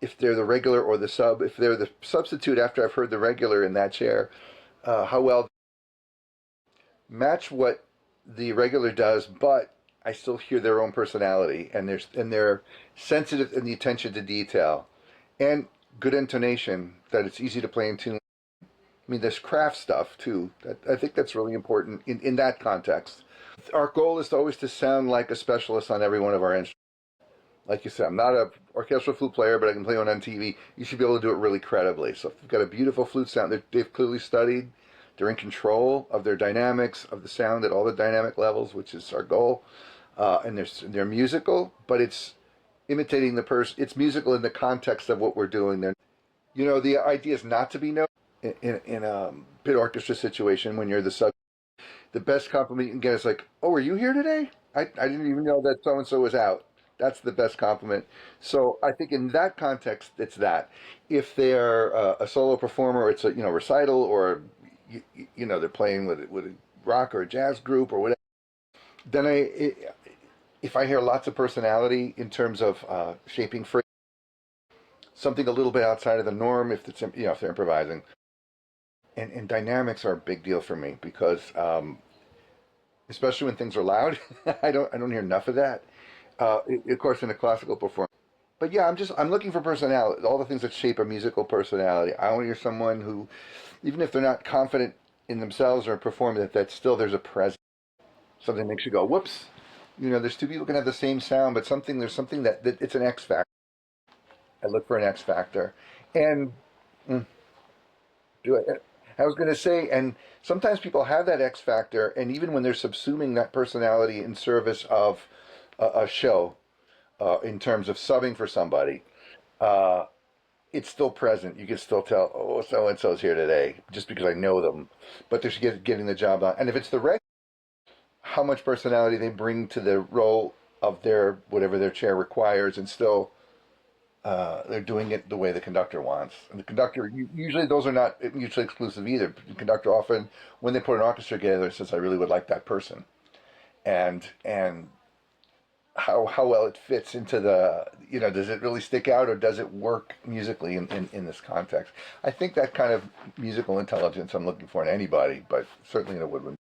if they're the regular or the sub. If they're the substitute after I've heard the regular in that chair, how well match what the regular does, but I still hear their own personality, and they're sensitive in the attention to detail and good intonation that it's easy to play in tune. I mean, there's craft stuff too. I think that's really important in that context. Our goal is always to sound like a specialist on every one of our instruments. Like you said, I'm not an orchestral flute player, but I can play one on TV. You should be able to do it really credibly. So if you've got a beautiful flute sound, they've clearly studied. They're in control of their dynamics, of the sound at all the dynamic levels, which is our goal. And they're musical, but it's imitating the person. It's musical in the context of what we're doing. The idea is not to be known in a pit orchestra situation when you're the sub. The best compliment you can get is like, "Oh, are you here today? I didn't even know that so and so was out." That's the best compliment. So I think in that context, it's that. If they're a solo performer, it's a recital, or they're playing with a rock or a jazz group or whatever. Then if I hear lots of personality in terms of shaping phrase, something a little bit outside of the norm, if they're improvising, and dynamics are a big deal for me because especially when things are loud, I don't hear enough of that. Of course, in a classical performance. But yeah, I'm looking for personality, all the things that shape a musical personality. I want to hear someone who, even if they're not confident in themselves or performing, that still there's a presence. Something makes you go, whoops. There's two people can have the same sound, but there's something that it's an X factor. I look for an X factor, and mm, do it. I was going to say, and sometimes people have that X factor, and even when they're subsuming that personality in service of a show, in terms of subbing for somebody, uh, it's still present. You can still tell, oh, so and so's here today, just because I know them, but they're getting the job done. And if it's the regular, how much personality they bring to the role of their whatever their chair requires, and still they're doing it the way the conductor wants. And the conductor, usually those are not mutually exclusive either. The conductor often, when they put an orchestra together, says, "I really would like that person," and how well it fits into does it really stick out, or does it work musically in this context? I think that kind of musical intelligence I'm looking for in anybody, but certainly in a woodwind.